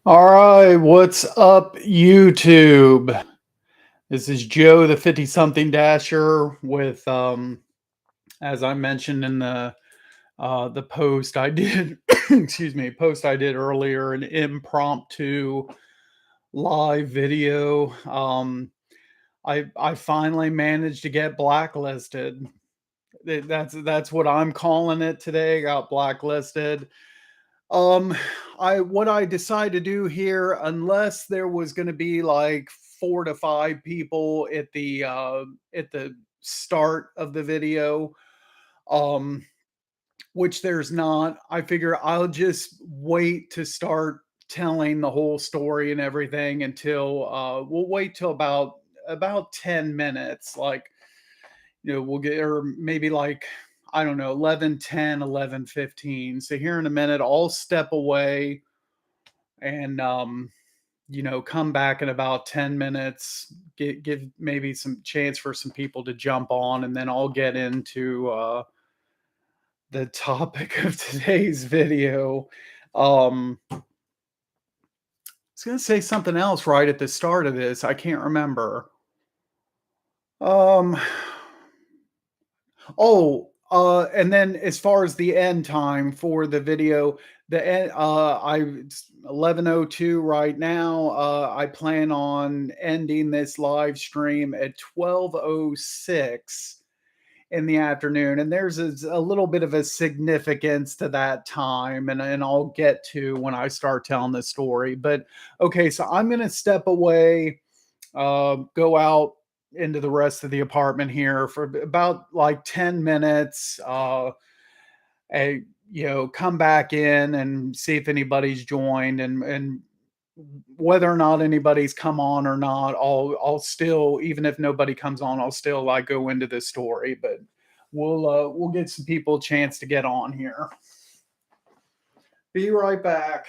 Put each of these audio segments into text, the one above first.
All right, what's up, YouTube? This is Joe, the 50 something dasher, with as I mentioned in the post I did, excuse me, post I did earlier, an impromptu live video. I finally managed to get blacklisted. That's what I'm calling it today. Got blacklisted. Um, what I decided to do here, unless there was going to be like 4 to 5 people at the start of the video, um, which there's not, I figure I'll just wait to start telling the whole story and everything until we'll wait till about 10 minutes. Like, we'll get, or maybe like, I don't know, 11:10, 11:15. So here in a minute, I'll step away and come back in about 10 minutes, give maybe some chance for some people to jump on, and then I'll get into the topic of today's video. I was going to say something else right at the start of this. I can't remember. Um and then as far as the end time for the video, the end, it's 11:02 right now. I plan on ending this live stream at 12:06 in the afternoon, and there's a little bit of a significance to that time, and I'll get to when I start telling the story. But okay, so I'm gonna step away, go out into the rest of the apartment here for about like 10 minutes. A, come back in and see if anybody's joined, and whether or not anybody's come on or not, I'll still, even if nobody comes on, I'll still like go into this story. But we'll get some people a chance to get on here. Be right back.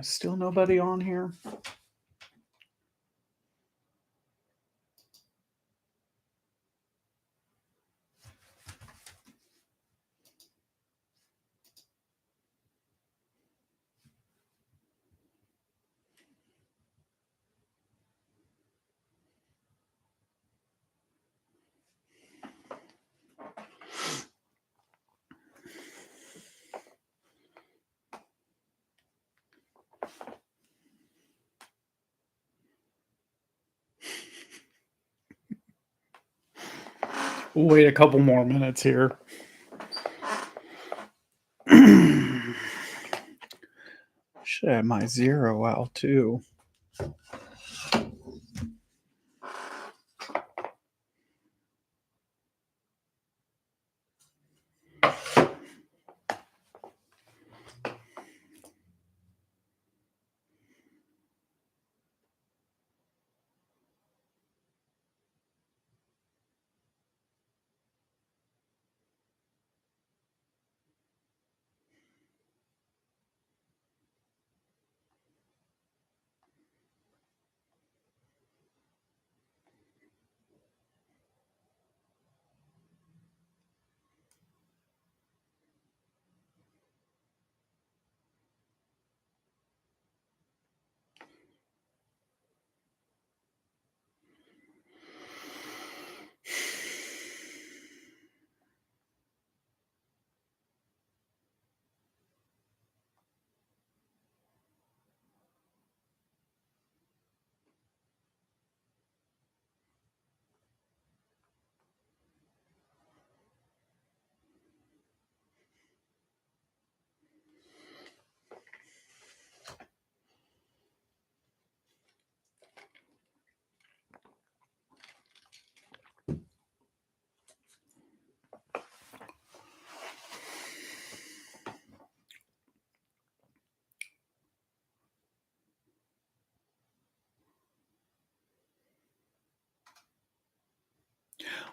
Still nobody on here? We'll wait a couple more minutes here. Should have my 0 out too.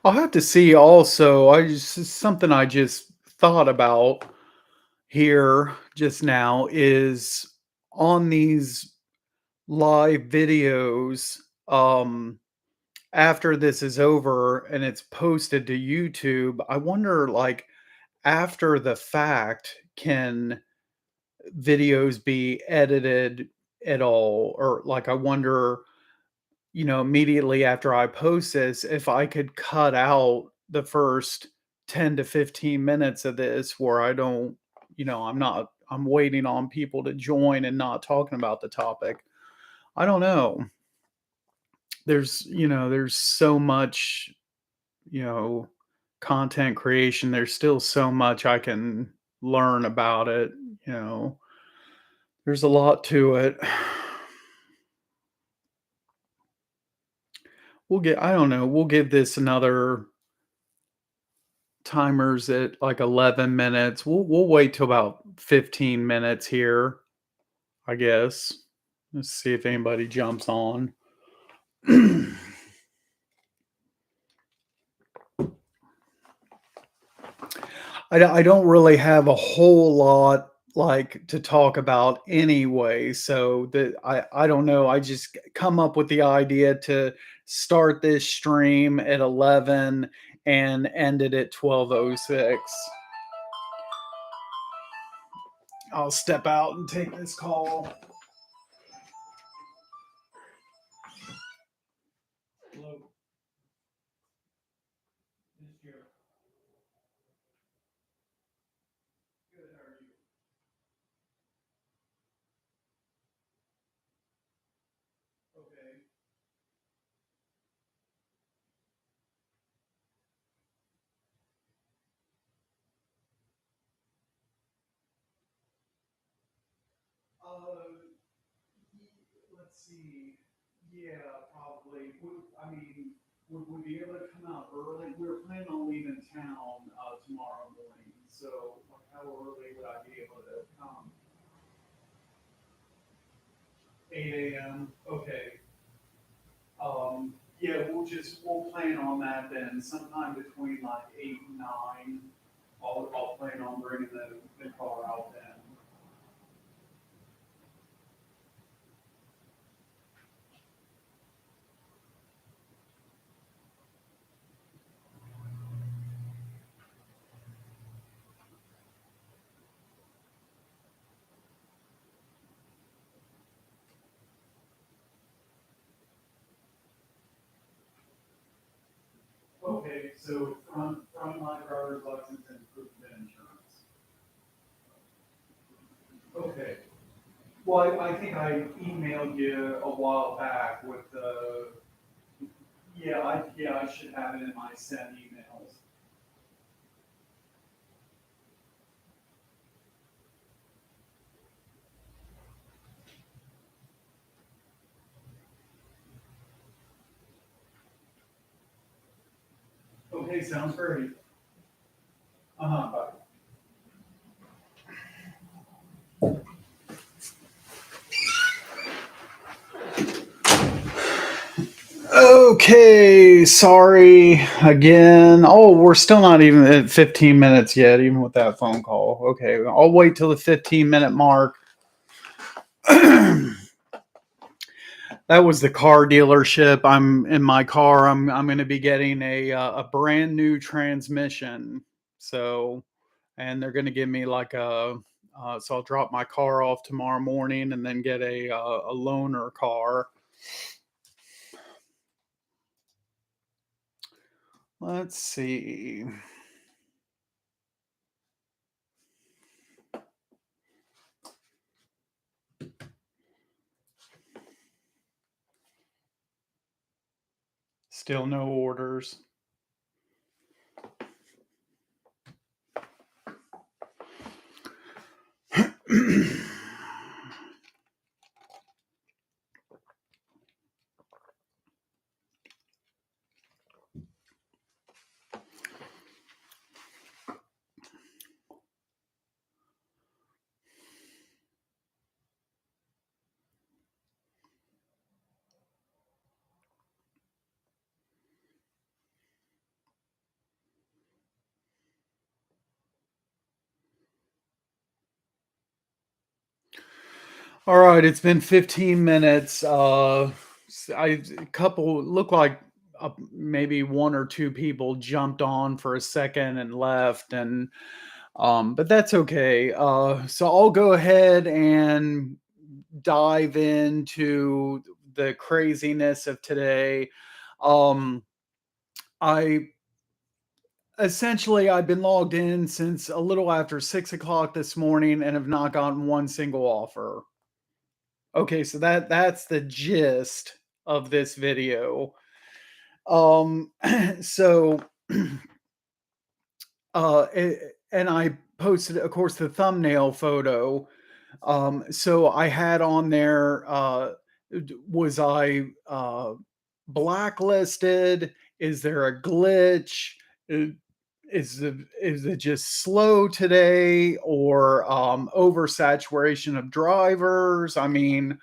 I'll have to see also. Something I just thought about here just now is on these live videos, after this is over and it's posted to YouTube, I wonder, like, after the fact, can videos be edited at all? Or, like, I wonder, immediately after I post this, if I could cut out the first 10 to 15 minutes of this where I don't, I'm waiting on people to join and not talking about the topic. I don't know. There's so much, you know, content creation. There's still so much I can learn about it, you know. There's a lot to it. I don't know, we'll give this another timers at like 11 minutes. We'll wait till about 15 minutes here, I guess. Let's see if anybody jumps on. I don't really have a whole lot like to talk about anyway. So that I don't know. I just come up with the idea to start this stream at 11 and end it at 12:06. I'll step out and take this call. Hello. This is Joe. Good, how are you? Okay. Let's see. Yeah, probably. I mean, would we be able to come out early? We're planning on leaving town tomorrow morning. So, like, how early would I be able to come? 8 a.m. Okay. Yeah, we'll plan on that then. Sometime between like 8 and 9. I'll plan on bringing the car out then. So from my driver's license and proof of insurance. Okay. Well, I think I emailed you a while back with the, yeah, I should have it in my sent emails. Okay, sounds great. Bye. Okay, sorry again. Oh, we're still not even at 15 minutes yet, even with that phone call. Okay, I'll wait till the 15-minute mark. That was the car dealership. I'm in my car. I'm going to be getting a brand new transmission. So, and they're going to give me like a so I'll drop my car off tomorrow morning and then get a loaner car. Let's see. Still no orders. All right, it's been 15 minutes. I couple look like maybe one or two people jumped on for a second and left, and but that's okay. So I'll go ahead and dive into the craziness of today. Um, I I've been logged in since a little after 6 o'clock this morning and have not gotten one single offer. Okay, so that's the gist of this video. Um, so and I posted, of course, the thumbnail photo. So I had on there, was I blacklisted? Is there a glitch? Uh, is it just slow today, or oversaturation of drivers? I mean,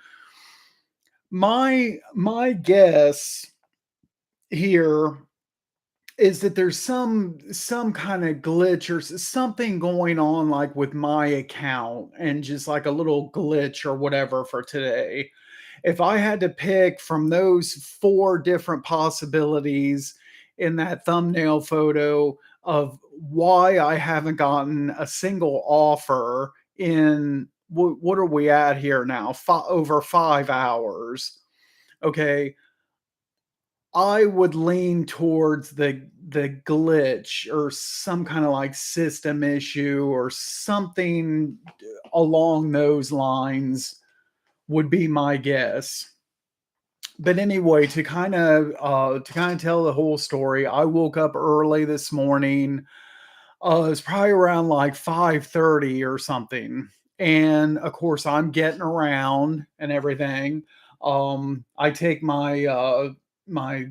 my guess here is that there's some kind of glitch or something going on, like with my account, and just like a little glitch or whatever for today. If I had to pick from those four different possibilities in that thumbnail photo of why I haven't gotten a single offer in what are we at here now? Over 5 hours. Okay, I would lean towards the glitch or some kind of like system issue or something along those lines would be my guess. But anyway, to kind of tell the whole story, I woke up early this morning. It's probably around like 5:30 or something. And of course, I'm getting around and everything. I take my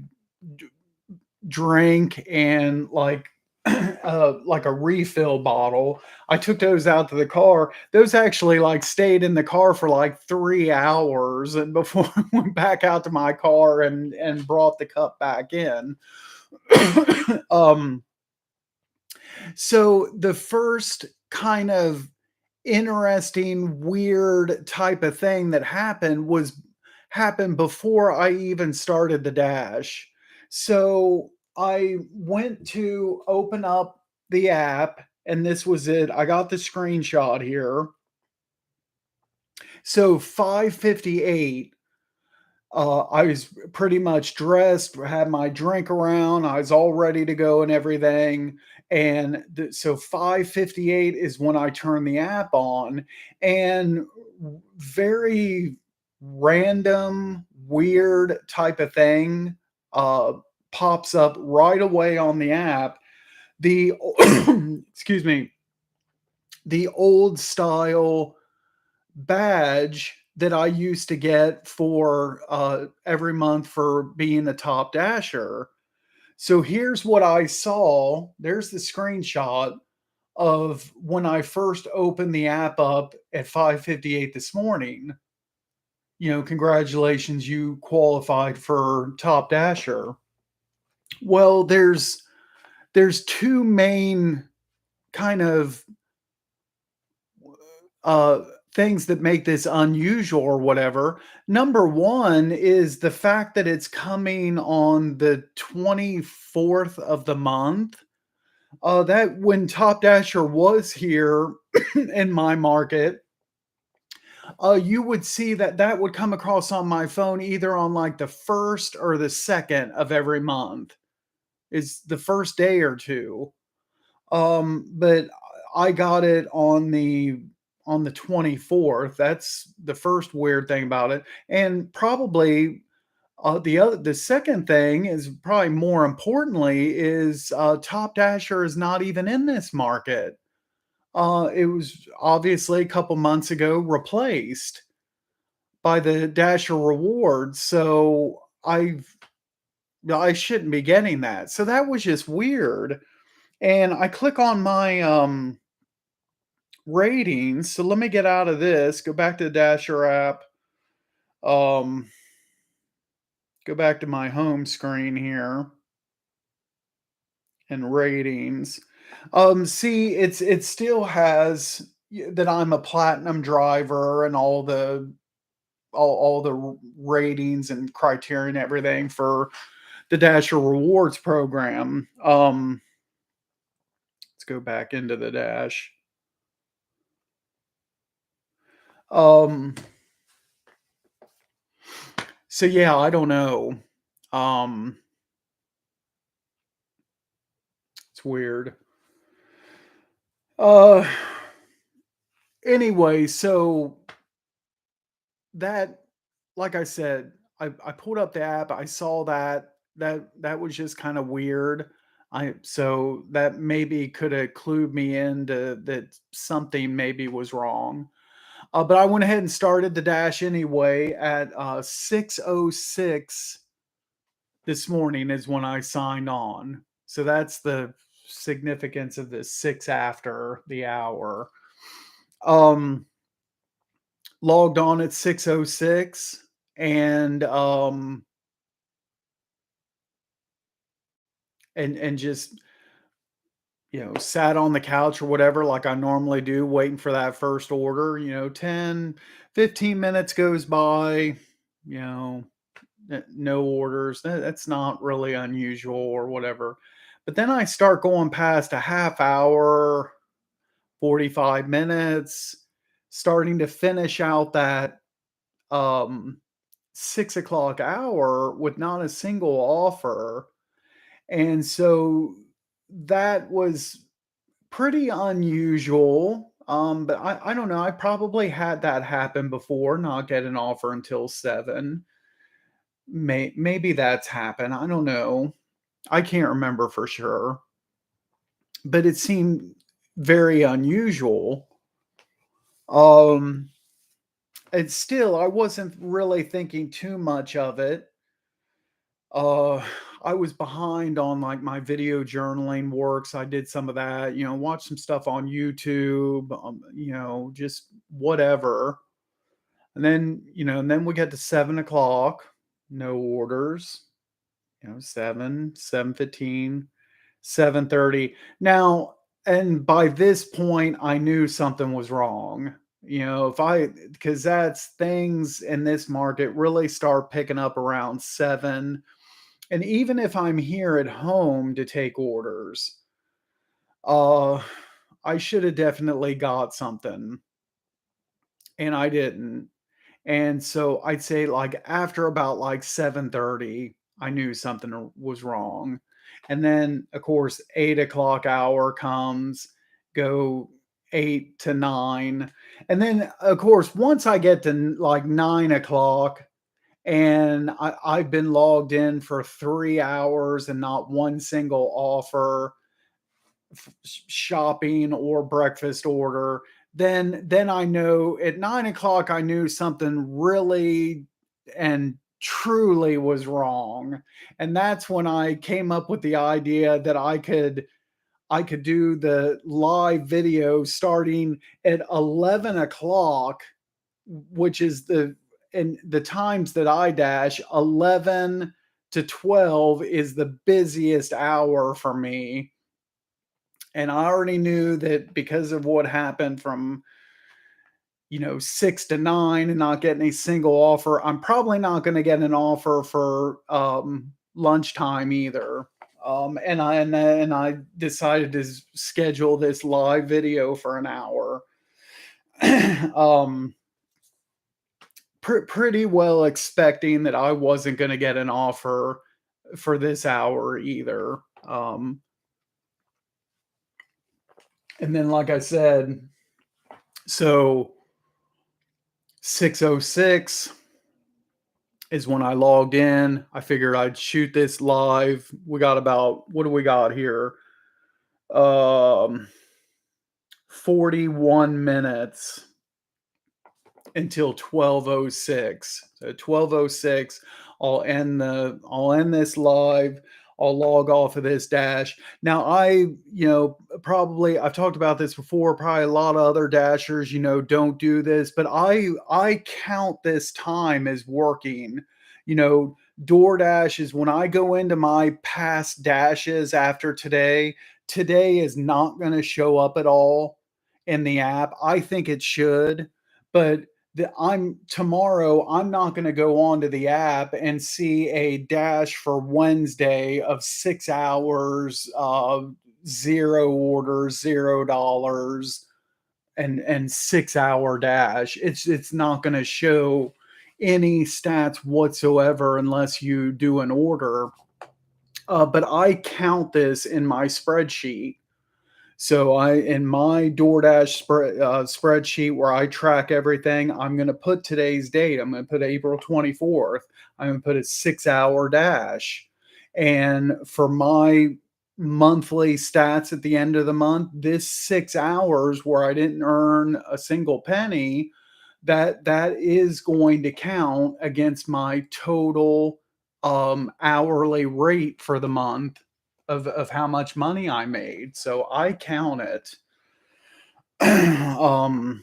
drink and like a refill bottle. I took those out to the car. Those actually like stayed in the car for like 3 hours and before I went back out to my car and brought the cup back in. um so the first kind of interesting, weird type of thing that happened before I even started the dash. So I went to open up the app, and this was it. I got the screenshot here. So 5:58. I was pretty much dressed, had my drink around, I was all ready to go and everything, and so 5:58 is when I turn the app on, and very random, weird type of thing, uh, pops up right away on the app. The excuse me, the old style badge that I used to get for every month for being a top dasher. So here's what I saw. There's the screenshot of when I first opened the app up at 5:58 this morning. Congratulations, you qualified for top dasher. Well, there's two main kind of uh, things that make this unusual or whatever. Number one is the fact that it's coming on the 24th of the month. That when Top Dasher was here in my market, you would see that that would come across on my phone either on like the first or the second of every month. Is the first day or two. But I got it on the 24th. That's the first weird thing about it. And probably the second thing is probably more importantly is Top Dasher is not even in this market. It was obviously a couple months ago replaced by the Dasher rewards. So I shouldn't be getting that. So that was just weird. And I click on my ratings. So let me get out of this, go back to the Dasher app, um, go back to my home screen here and ratings. See, it still has that I'm a platinum driver and all the ratings and criteria and everything for the Dasher Rewards program. Let's go back into the Dash. Um, so yeah, I don't know. Um, it's weird. Uh, anyway, so that, like I said, I pulled up the app. I saw that was just kind of weird. I so that maybe could have clued me into that something maybe was wrong. But I went ahead and started the dash anyway at 6:06 this morning is when I signed on. So that's the significance of this 6 after the hour. Um, Logged on at 6:06 and just, sat on the couch or whatever like I normally do waiting for that first order, 10, 15 minutes goes by, you know, no orders. That's not really unusual or whatever. But then I start going past a half hour, 45 minutes, starting to finish out that um 6 o'clock hour with not a single offer. And so that was pretty unusual. But I don't know. I probably had that happen before, not get an offer until 7. Maybe that's happened. I don't know. I can't remember for sure. But it seemed very unusual. Um, and still, I wasn't really thinking too much of it. Uh, I was behind on like my video journaling works. I did some of that, watch some stuff on YouTube, just whatever. And then we get to 7 o'clock, no orders, 7:15, 7:30. Now, and by this point, I knew something was wrong. If I, because that's things in this market really start picking up around 7. And even if I'm here at home to take orders, uh, I should have definitely got something, and I didn't. And so I'd say like after about like 7:30, I knew something was wrong. And then of course 8 o'clock hour comes, go 8 to 9. And then of course once I get to like 9 o'clock and I've been logged in for 3 hours and not one single offer, shopping or breakfast order, then I know at 9 o'clock I knew something really and truly was wrong. And that's when I came up with the idea that I could do the live video starting at 11 o'clock, which is the times that I dash. 11 to 12 is the busiest hour for me, and I already knew that because of what happened from 6 to 9 and not getting a single offer, I'm probably not going to get an offer for lunchtime either. And I decided to schedule this live video for an hour. um, Pretty well expecting that I wasn't going to get an offer for this hour either. And then, like I said, so 6:06 is when I logged in. I figured I'd shoot this live. We got about, what do we got here? Um 41 minutes until 12:06. So 12:06, I'll end this live. I'll log off of this dash. Now probably I've talked about this before, probably a lot of other dashers, don't do this, but I count this time as working. You know, DoorDash is when I go into my past dashes after today is not going to show up at all in the app. I think it should, but I'm not going to go onto the app and see a dash for Wednesday of 6 hours, zero orders, $0, and 6 hour dash. It's not going to show any stats whatsoever unless you do an order. But I count this in my spreadsheet. So in my DoorDash spreadsheet where I track everything, I'm going to put today's date. I'm going to put April 24th. I'm going to put a 6 hour dash. And for my monthly stats at the end of the month, this 6 hours where I didn't earn a single penny, that is going to count against my total hourly rate for the month of how much money I made. So I count it. um,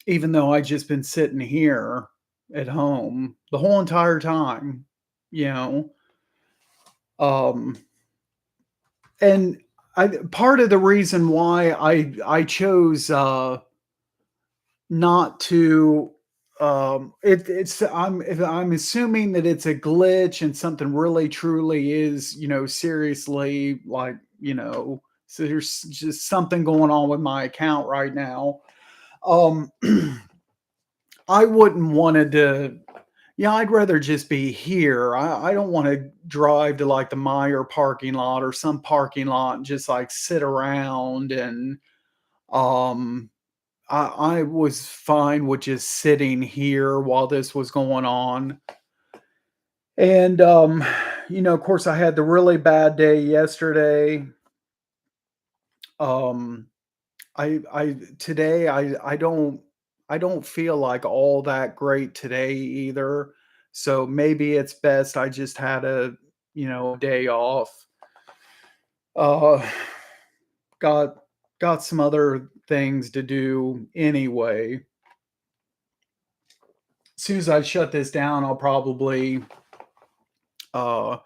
Even though I just been sitting here at home the whole entire time, you know. Um, and part of the reason why I chose not to I'm assuming that it's a glitch and something really truly is, seriously, like, so there's just something going on with my account right now. um I wouldn't wanted to, yeah, I'd rather just be here. I don't want to drive to like the Meyer parking lot or some parking lot and just like sit around. And um I was fine with just sitting here while this was going on. And of course I had the really bad day yesterday. Um I today I don't feel like all that great today either. So maybe it's best I just had a day off. Uh got got some other things to do anyway. As soon as I shut this down, I'll probably uh,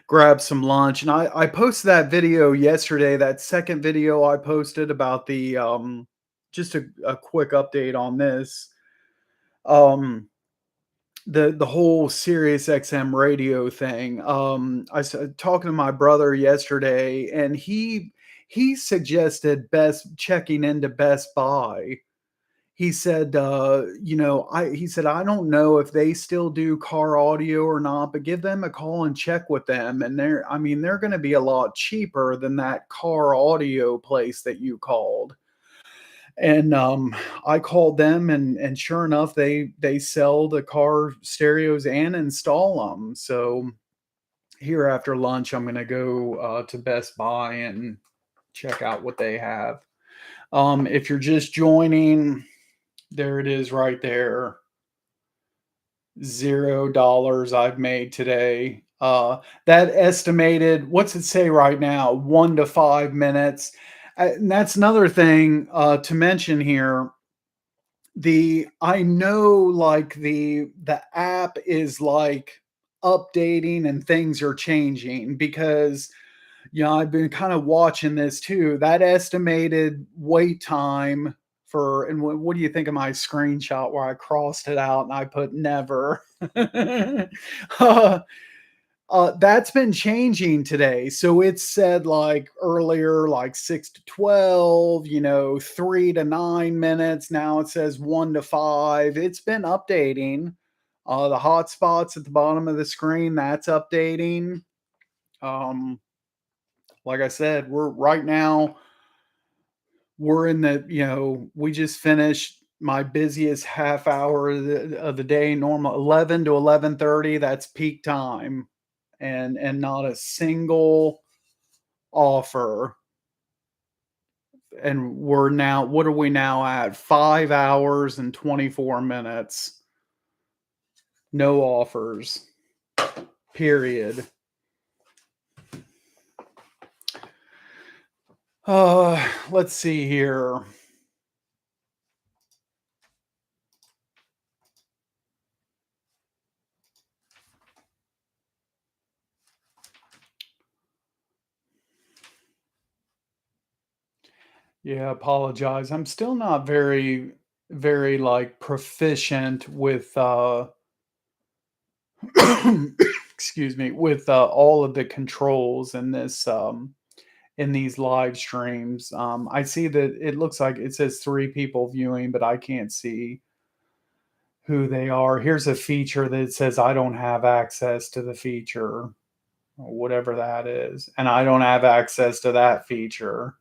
grab some lunch. And I posted that video yesterday, that second video I posted about just a quick update on this. The whole Sirius XM radio thing. I was talking to my brother yesterday, and he suggested best checking into Best Buy. he said, he said, "I don't know if they still do car audio or not, but give them a call and check with them, and they're gonna be a lot cheaper than that car audio place that you called." And, I called them, and sure enough, they sell the car stereos and install them. So, here after lunch, I'm gonna go, to Best Buy and check out what they have. If you're just joining, there it is right there. $0 I've made today. That estimated, what's it say right now? 1 to 5 minutes. And that's another thing, to mention here. I know, like, the app is, like, updating and things are changing because, I've been kind of watching this too. That estimated wait time for, and what do you think of my screenshot where I crossed it out and I put never? uh, that's been changing today. So it said, like, earlier, like 6 to 12, 3 to 9 minutes. Now it says 1 to 5. It's been updating. The hotspots at the bottom of the screen, that's updating. Um, like I said, we're right now, we're in we just finished my busiest half hour of the day, normal 11 to 11:30, that's peak time, and not a single offer. And we're now, what are we now at? 5 hours and 24 minutes. No offers. Period. Let's see here. Yeah, apologize. I'm still not very, very, like, proficient with excuse me, with all of the controls in this in these live streams. I see that it looks like it says 3 people viewing, but I can't see who they are. Here's a feature that says I don't have access to the feature, or whatever that is, and I don't have access to that feature.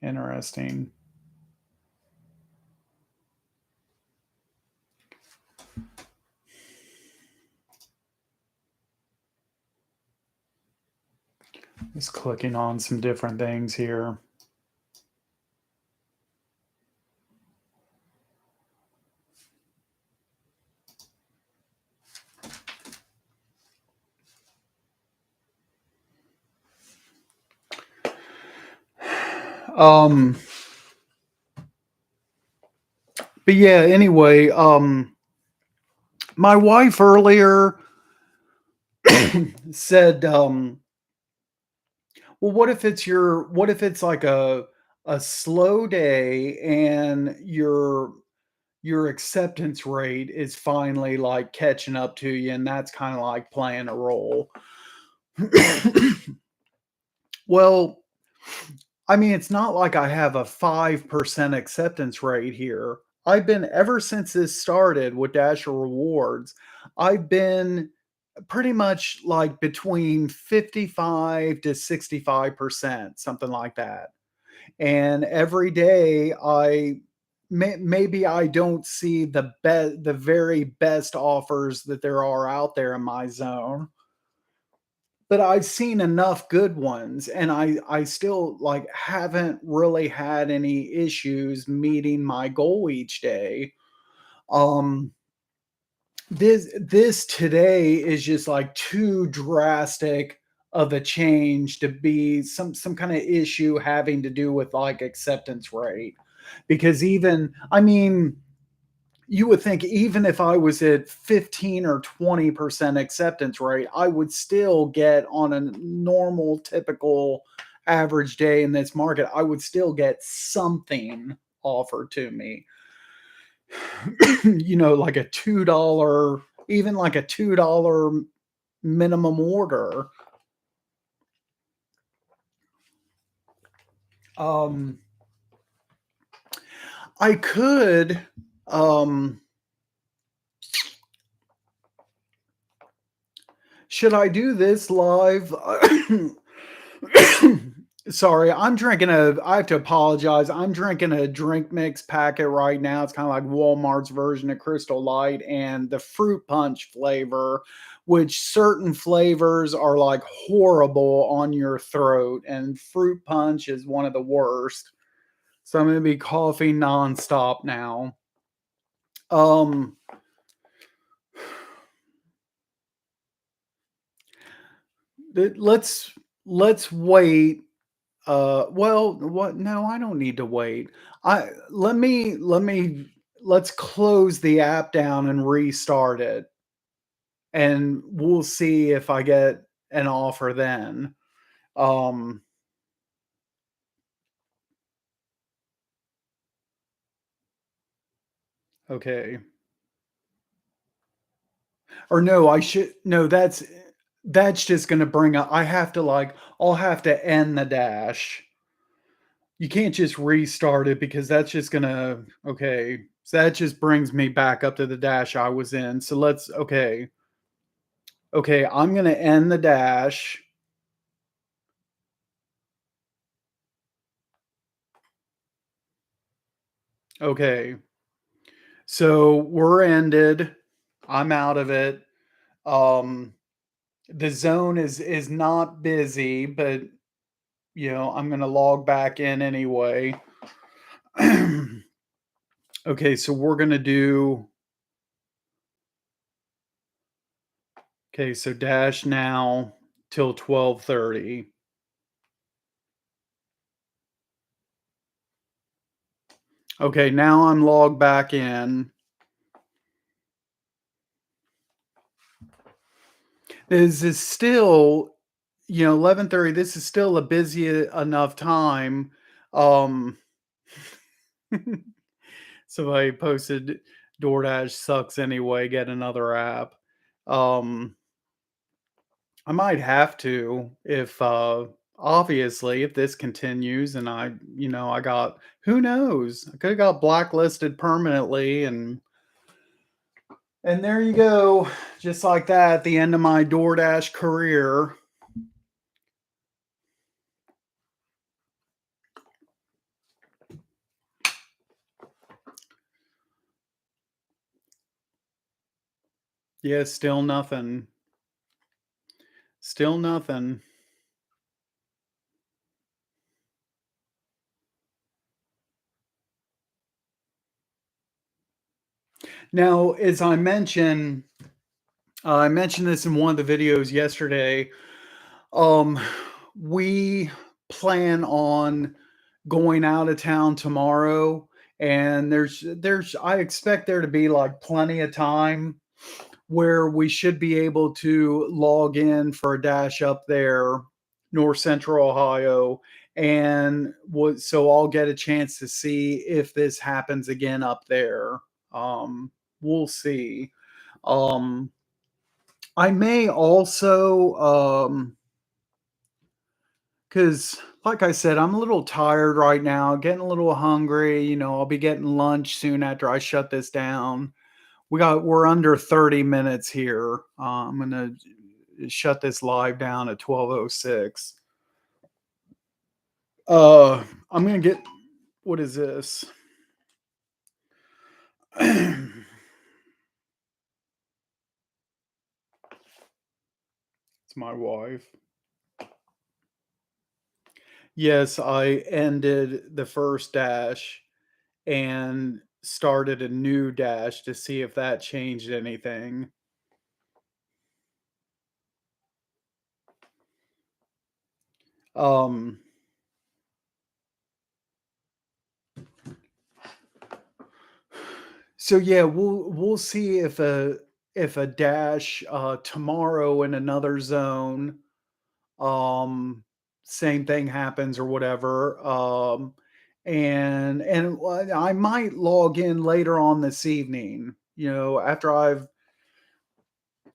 Interesting. Just clicking on some different things here. Um, but yeah, anyway, my wife earlier said, well, what if it's like a slow day and your acceptance rate is finally, like, catching up to you, and that's kind of like playing a role. Well, it's not like I have a 5% acceptance rate here. I've been, ever since this started with Dasher Rewards, I've been pretty much like between 55 to 65%, something like that. And every day maybe I don't see the very best offers that there are out there in my zone, but I've seen enough good ones, and I still, like, haven't really had any issues meeting my goal each day. Um, this today is just, like, too drastic of a change to be some kind of issue having to do with, like, acceptance rate. Because even, you would think even if I was at 15 or 20% acceptance rate, I would still get, on a normal, typical average day in this market, I would still get something offered to me. Like a $2, even like a $2 minimum order. Um, I could, um should I do this live? Sorry, I have to apologize. I'm drinking a drink mix packet right now. It's kind of like Walmart's version of Crystal Light and the fruit punch flavor, which certain flavors are like horrible on your throat, and fruit punch is one of the worst. So I'm going to be coughing nonstop now. Um, let's wait. Well, what? No, I don't need to wait. I let's close the app down and restart it, and we'll see if I get an offer then. Um, okay. Or no, I should no, that's just gonna bring up I have to like I'll have to end the dash. You can't just restart it because that's just gonna okay. So that just brings me back up to the dash I was in. So let's okay. Okay, I'm gonna end the dash. Okay. So we're ended. I'm out of it. Um the zone is not busy, but I'm gonna log back in anyway. Okay, so we're gonna do okay, so dash now till 12:30. Okay, now I'm logged back in. This is still, 11:30. This is still a busy enough time. Um, so I posted DoorDash sucks anyway. Get another app. Um, I might have to if obviously if this continues and I got who knows? I could have got blacklisted permanently and there you go. Just like that, the end of my DoorDash career. Yeah, still nothing. Still nothing. Now, as I mentioned this in one of the videos yesterday. Um, we plan on going out of town tomorrow, and I expect there to be like plenty of time where we should be able to log in for a dash up there, North Central Ohio, and so I'll get a chance to see if this happens again up there. We'll see. Um, I may also, because like I said, I'm a little tired right now, getting a little hungry. I'll be getting lunch soon after I shut this down. We're under 30 minutes here. I'm gonna shut this live down at 12:06. I'm gonna get what is this? It's my wife. Yes, I ended the first dash and started a new dash to see if that changed anything. Um, so yeah, we'll see if a dash tomorrow in another zone, um, same thing happens or whatever. And I might log in later on this evening. After I've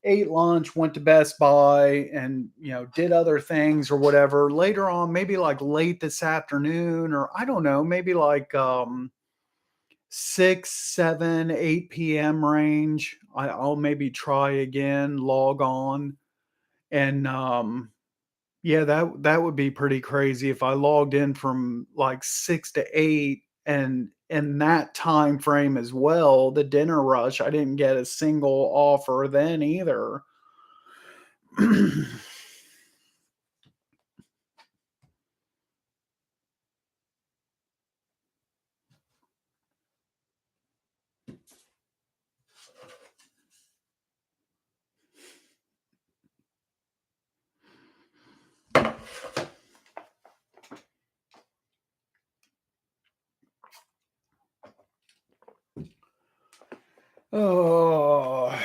ate lunch, went to Best Buy, and did other things or whatever. Later on, maybe like late this afternoon, or I don't know, maybe like 6, 7, 8 p.m. range. I'll maybe try again, log on, and yeah, that would be pretty crazy if I logged in from like 6 to 8, and in that time frame as well, the dinner rush, I didn't get a single offer then either. Oh.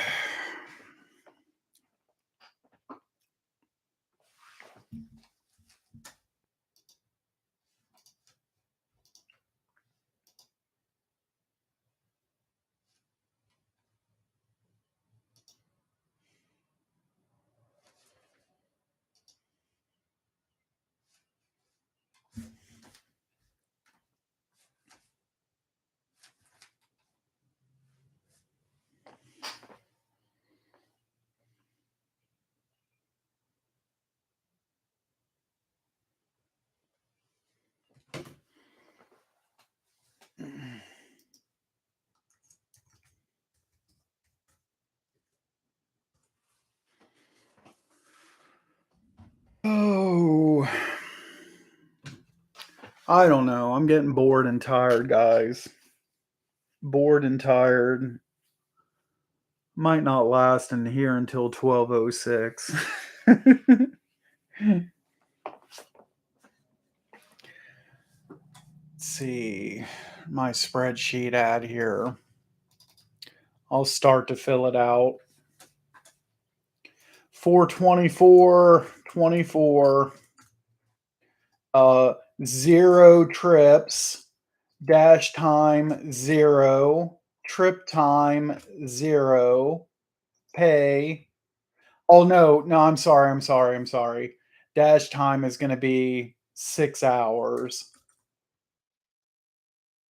Oh. I don't know. I'm getting bored and tired, guys. Bored and tired. Might not last in here until 12:06. See my spreadsheet ad here. I'll start to fill it out. 424.24. 0 trips, dash time 0, trip time 0, pay. Oh no, no, I'm sorry. Dash time is going to be 6 hours.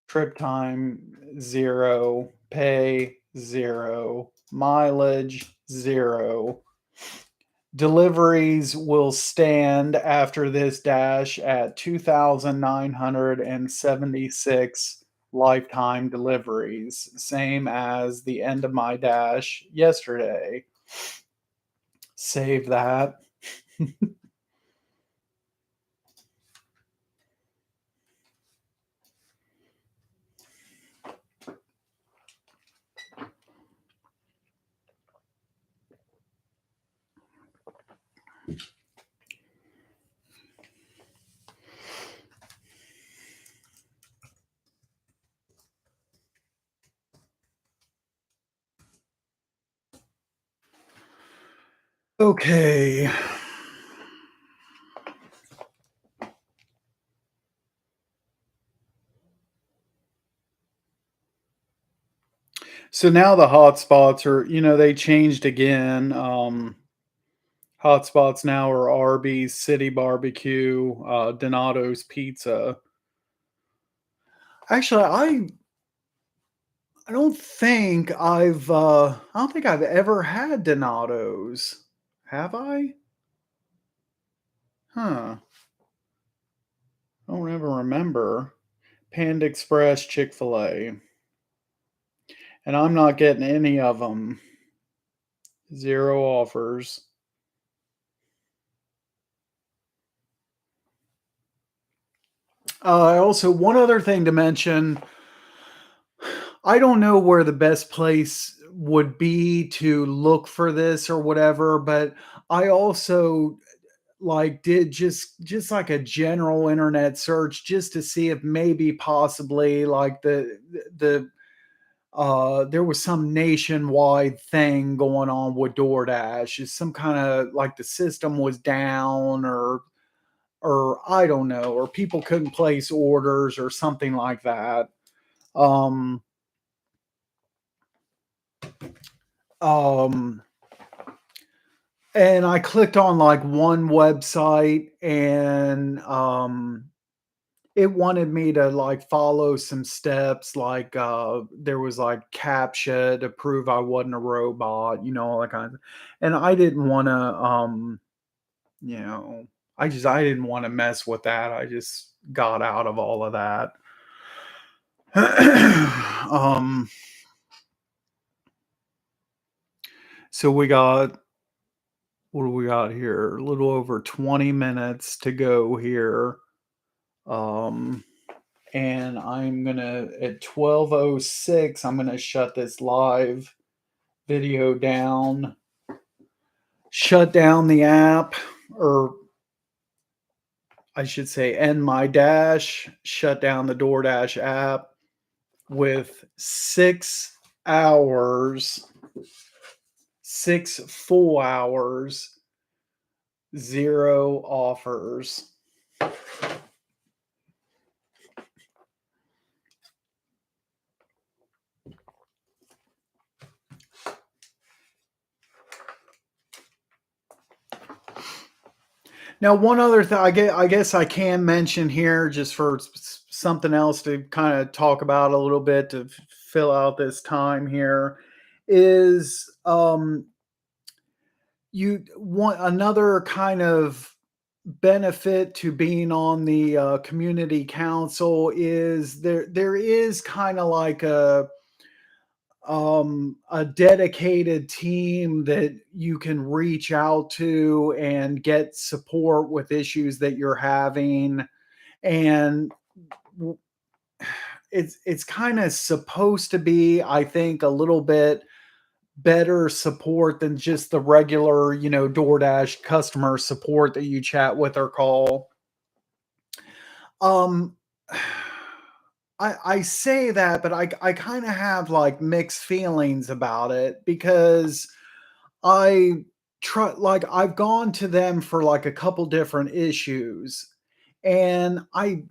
Trip time 0, pay 0, mileage 0. Deliveries will stand after this dash at 2,976 lifetime deliveries, same as the end of my dash yesterday. Save that. Okay. So now the hotspots are, they changed again. Hotspots now are Arby's, City Barbecue, Donato's Pizza. Actually, I don't think I've ever had Donato's. Have I? Huh. I don't ever remember. Panda Express, Chick-fil-A. And I'm not getting any of them. 0 offers. Also, one other thing to mention, I don't know where the best place would be to look for this or whatever, but I also like did just like a general internet search just to see if maybe possibly like the there was some nationwide thing going on with DoorDash. Is some kind of like the system was down, or I don't know, or people couldn't place orders or something like that. Um um and I clicked on like one website, and it wanted me to like follow some steps, like there was like CAPTCHA to prove I wasn't a robot, all that kind of, and I didn't want to, you know, I didn't want to mess with that. I just got out of all of that. um, so we got, what do we got here? A little over 20 minutes to go here. Um, and I'm gonna at 12:06, I'm gonna shut this live video down, shut down the app, or I should say end my dash, shut down the DoorDash app with 6 hours, 6 full hours, zero offers. Now, one other thing I guess I can mention here, just for something else to kind of talk about a little bit to fill out this time here, is you want another kind of benefit to being on the community council is there is kind of like a dedicated team that you can reach out to and get support with issues that you're having. And w- it's kind of supposed to be, I think, a little bit better support than just the regular, DoorDash customer support that you chat with or call. um I say that, but I kind of have like mixed feelings about it, because I try, like, I've gone to them for like a couple different issues, and I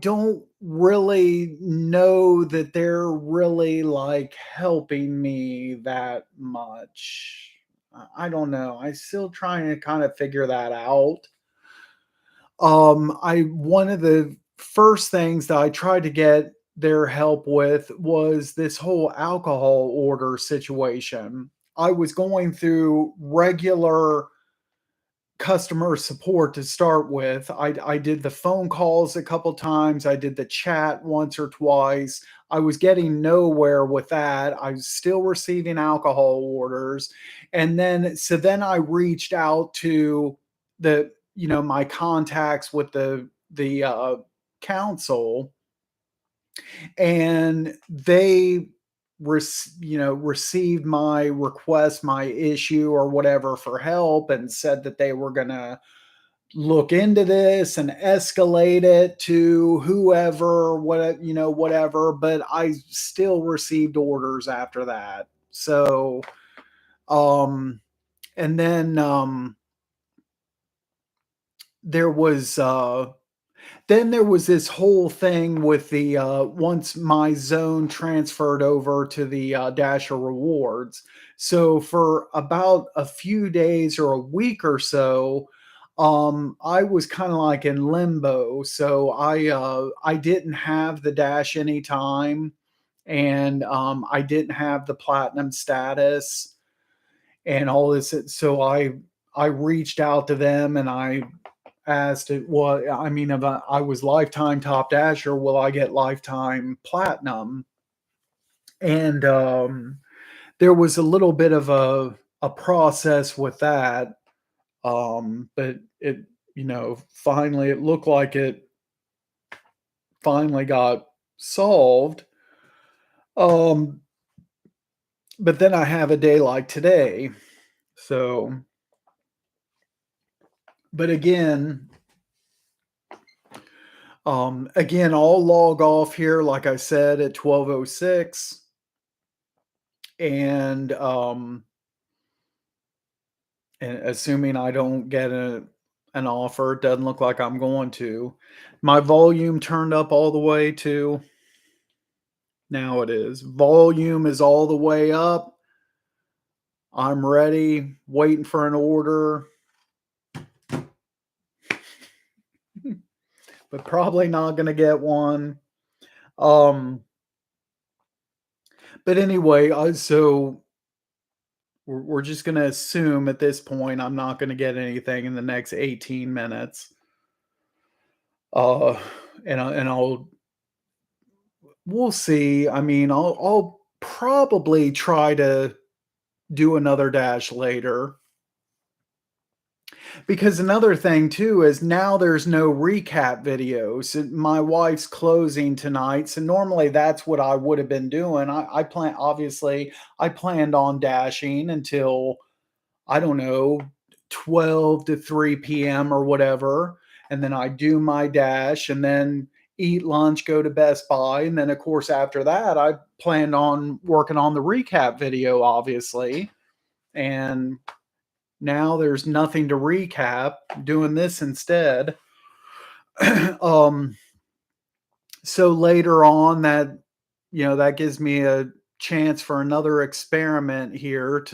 don't really know that they're really like helping me that much. I don't know. I still trying to kind of figure that out. I One of the first things that I tried to get their help with was this whole alcohol order situation. I was going through regular customer support to start with. I did the phone calls a couple times. I did the chat once or twice. I was getting nowhere with that. I was still receiving alcohol orders. And then I reached out to my contacts with the council, and they received my request, my issue or whatever for help, and said that they were going to look into this and escalate it to whoever, whatever. But I still received orders after that. So um and there was then there was this whole thing with the once my zone transferred over to the Dasher rewards. So for about a few days or a week or so, I was kind of like in limbo. So I didn't have the Dash anytime, and I didn't have the platinum status and all this. So I reached out to them, and I asked it, well, I mean, if I was lifetime top dasher, will I get lifetime platinum? And there was a little bit of a process with that. But it, finally, it looked like it finally got solved. Um, but then I have a day like today. So, but again, I'll log off here, like I said, at 12:06, and assuming I don't get an offer, it doesn't look like I'm going to. My volume turned up all the way to, now it is. Volume is all the way up. I'm ready, waiting for an order. but probably not going to get one. Um, but anyway, so we're just going to assume at this point I'm not going to get anything in the next 18 minutes. Uh, and I'll we'll see. I mean, I'll probably try to do another dash later. Because another thing too is now there's no recap videos. My wife's closing tonight, so normally that's what I would have been doing. I planned on dashing until I don't know 12 to 3 p.m. or whatever, and then I do my dash and then eat lunch, go to Best Buy, and then of course after that I planned on working on the recap video, obviously, and now there's nothing to recap, doing this instead. um, so later on that gives me a chance for another experiment here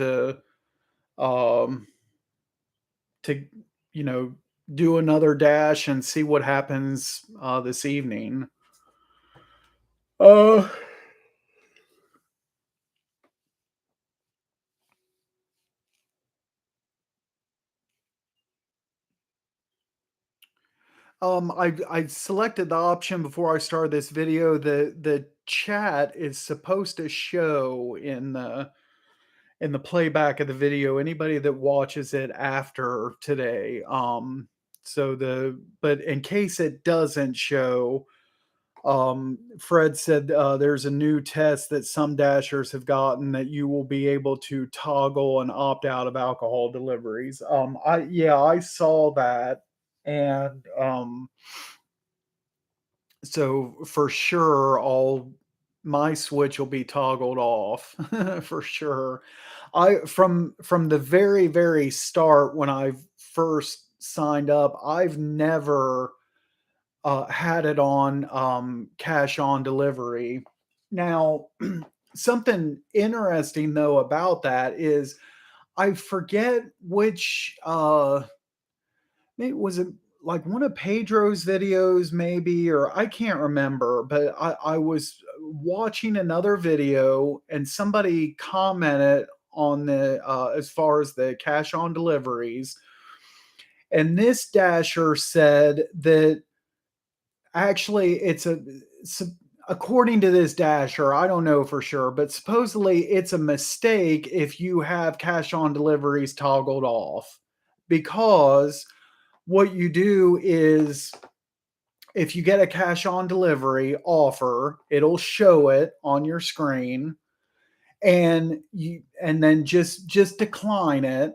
um to you know do another dash and see what happens this evening. Uh I selected the option before I started this video. The chat is supposed to show in the playback of the video, anybody that watches it after today. But in case it doesn't show, Fred said there's a new test that some dashers have gotten that you will be able to toggle and opt out of alcohol deliveries. I saw that, and so for sure, all my switch will be toggled off for sure. I from the very start when I first signed up, I've never had it on cash on delivery. Now, something interesting though about that is I forget which maybe was it like one of Pedro's videos, maybe, or I can't remember, but I was watching another video and somebody commented on the as far as the cash on deliveries. And this dasher said that actually according to this dasher, I don't know for sure, but supposedly it's a mistake if you have cash on deliveries toggled off, because what you do is if you get a cash on delivery offer, it'll show it on your screen, and then just decline it.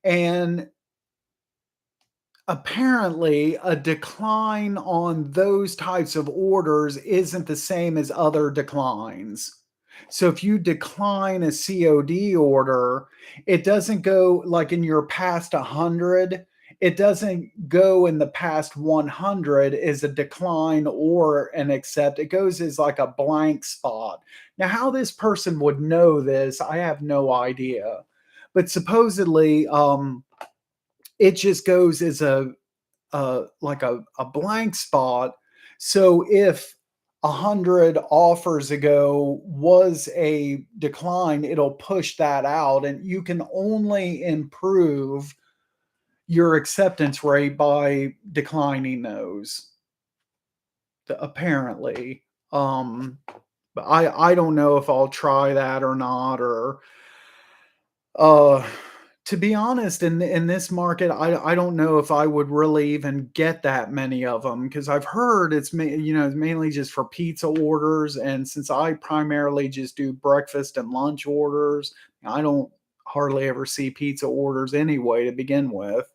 And apparently a decline on those types of orders isn't the same as other declines. So if you decline a COD order, it doesn't go like in your past 100, it doesn't go in the past 100 as a decline or an accept. It goes as like a blank spot. Now, how this person would know this, I have no idea. But supposedly, it just goes as a blank spot. So if 100 offers ago was a decline, it'll push that out, and you can only improve your acceptance rate by declining those. Apparently, but I don't know if I'll try that or not, or uh to be honest, in this market, I don't know if I would really even get that many of them, because I've heard it's mainly just for pizza orders, and since I primarily just do breakfast and lunch orders, I don't hardly ever see pizza orders anyway to begin with.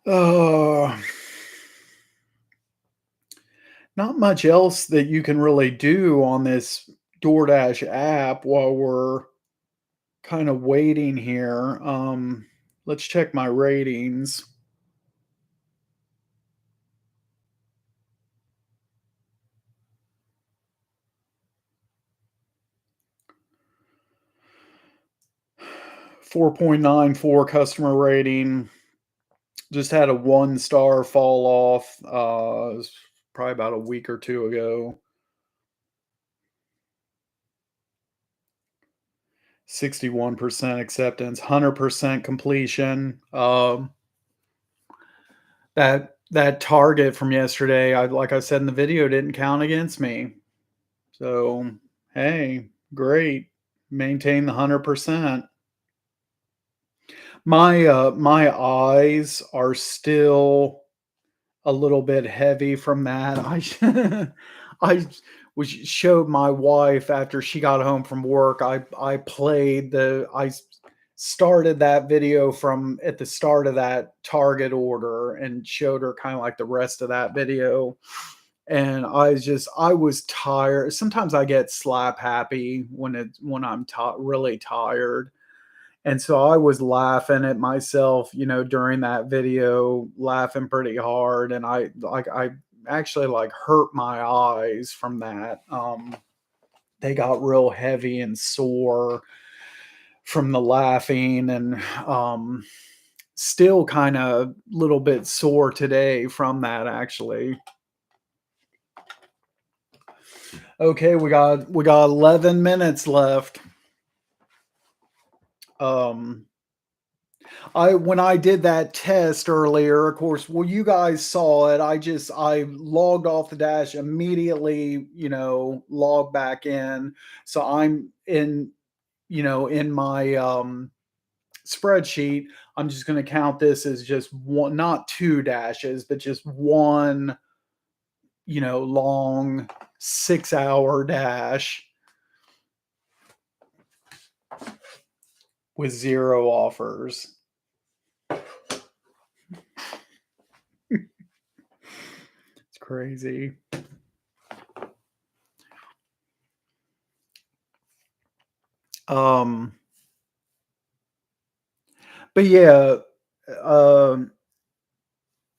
Uh, Not much else that you can really do on this DoorDash app while we're kind of waiting here. Let's check my ratings. 4.94 customer rating. Just had a 1 star fall off. It was probably about a week or two ago. 61% acceptance, 100% completion. That target from yesterday, like I said in the video, didn't count against me. So hey, great. Maintain the 100%. My eyes are still a little bit heavy from that. I showed my wife after she got home from work. I started that video from at the start of that Target order and showed her kind of like the rest of that video. And I was tired. Sometimes I get slap happy when I'm really tired, and so I was laughing at myself, during that video, laughing pretty hard, and I actually like hurt my eyes from that. They got real heavy and sore from the laughing, and still kind of little bit sore today from that actually. Okay, we got 11 minutes left. Um I when I did that test earlier, of course, well, you guys saw it. I logged off the dash immediately, logged back in. So I'm in my spreadsheet. I'm just going to count this as just one, not two dashes, but just one, long 6 hour dash with zero offers. It's crazy. Um, but yeah, um,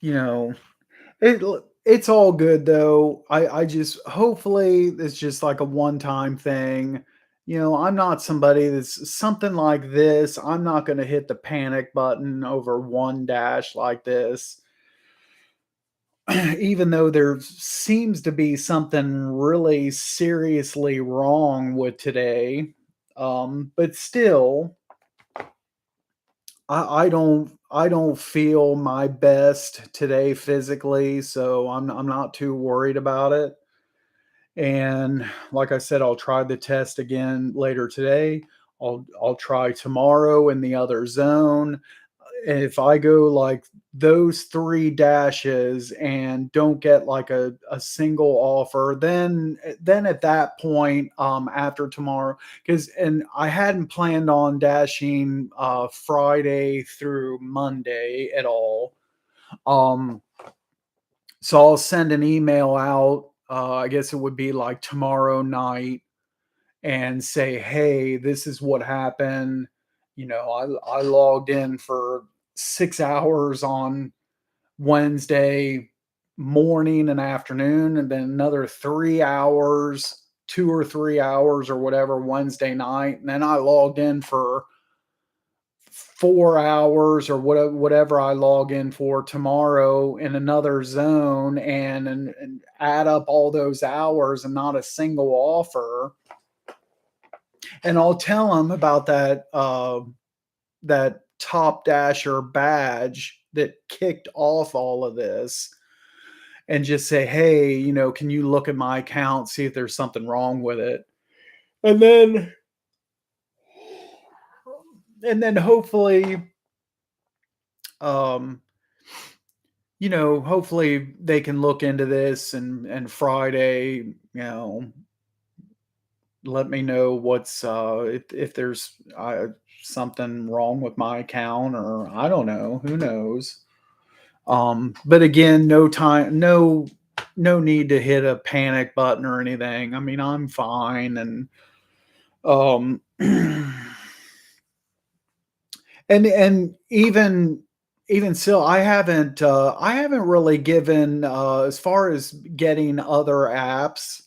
you know, it's all good though. I just hopefully it's just like a one-time thing. I'm not somebody that's something like this. I'm not going to hit the panic button over one dash like this. Even though there seems to be something really seriously wrong with today. But still, I don't feel my best today physically, so I'm not too worried about it. And like I said, I'll try the test again later today. I'll try tomorrow in the other zone. If I go like those three dashes and don't get like a single offer, then at that point, after tomorrow, and I hadn't planned on dashing Friday through Monday at all. Um, so I'll send an email out. I guess it would be like tomorrow night and say, hey, this is what happened. I logged in for 6 hours on Wednesday morning and afternoon, and then another 3 hours, 2 or 3 hours or whatever Wednesday night. And then I logged in for 4 hours or whatever I log in for tomorrow in another zone, and add up all those hours and not a single offer. And I'll tell them about that top dasher badge that kicked off all of this, and just say, hey, can you look at my account, see if there's something wrong with it, and then hopefully, um hopefully they can look into this, and Friday, let me know what's if there's something wrong with my account, or I don't know, who knows. But again, no need to hit a panic button or anything. I mean, I'm fine, and um and even still, I haven't really given as far as getting other apps,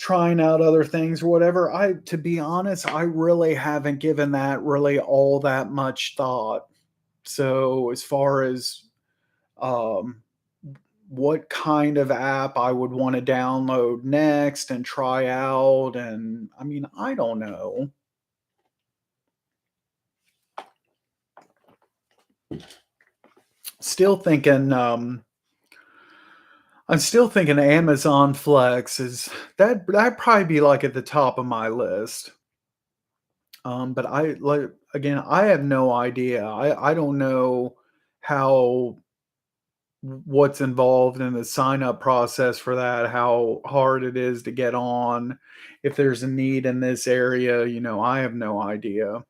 trying out other things or whatever. To be honest, I really haven't given that really all that much thought. So as far as um, what kind of app I would want to download next and try out, and I mean, I don't know. Still thinking. I'm still thinking Amazon Flex is that'd probably be like at the top of my list. But I like again, I have no idea. I don't know how what's involved in the sign up process for that, how hard it is to get on, if there's a need in this area, I have no idea.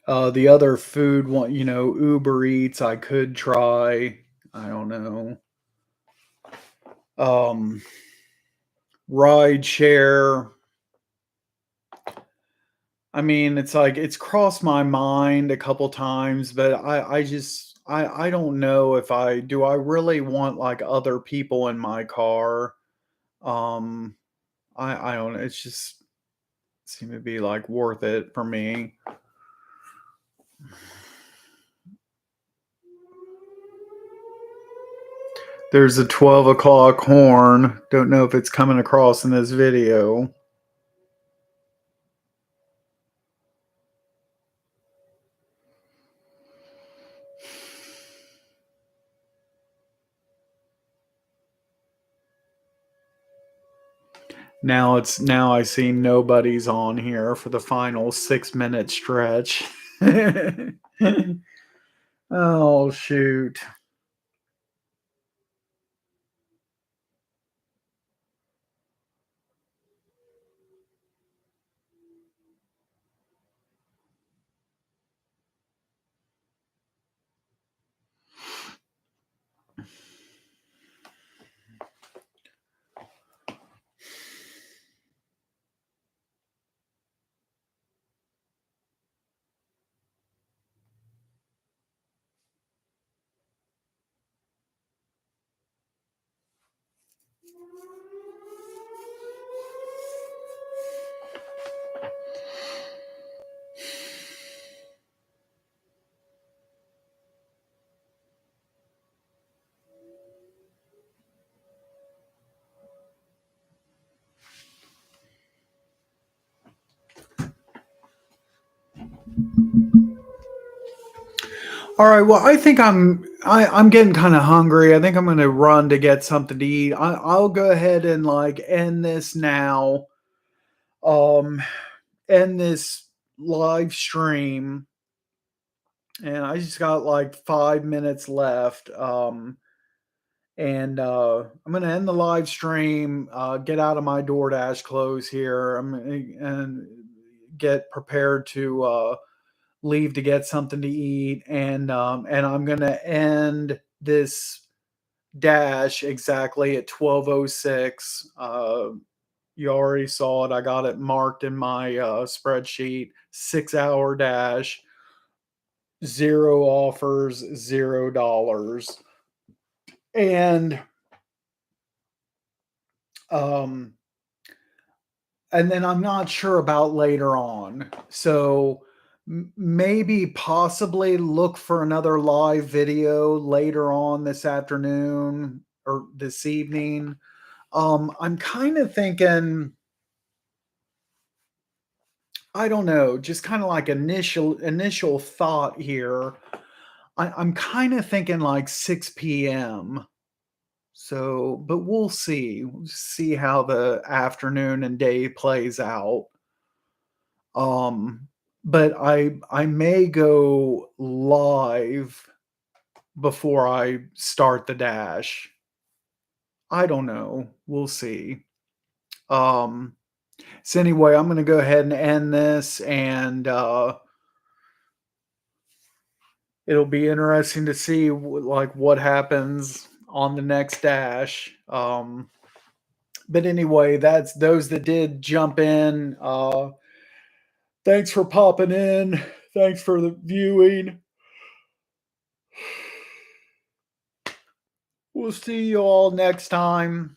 The other food one, Uber Eats, I could try. I don't know. Um, Ride share. I mean, it's like it's crossed my mind a couple times, but I don't know if I really want like other people in my car. Um, I don't know. It's just seem to be like worth it for me. There's a 12 o'clock horn. Don't know if it's coming across in this video. Now I see nobody's on here for the final 6 minute stretch. Oh shoot. All right. Well, I think I'm getting kind of hungry. I think I'm going to run to get something to eat. I'll go ahead and like end this now. Um, End this live stream, and I just got like 5 minutes left. And I'm going to end the live stream. Get out of my DoorDash clothes here. And get prepared to leave to get something to eat, and I'm gonna end this dash exactly at 12:06. You already saw it. I got it marked in my spreadsheet. 6 hour dash, zero offers, $0, and um, and then I'm not sure about later on. So maybe possibly look for another live video later on this afternoon or this evening. I'm kind of thinking, I don't know, just kind of like initial thought here. I'm kind of thinking like 6 p.m. So, but we'll see. We'll see how the afternoon and day plays out. Um, but I may go live before I start the dash. I don't know. We'll see. Um, so anyway, I'm going to go ahead and end this, and it'll be interesting to see like what happens on the next dash. But anyway, that's those that did jump in. Thanks for popping in. Thanks for the viewing. We'll see you all next time.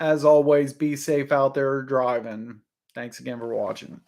As always, be safe out there driving. Thanks again for watching.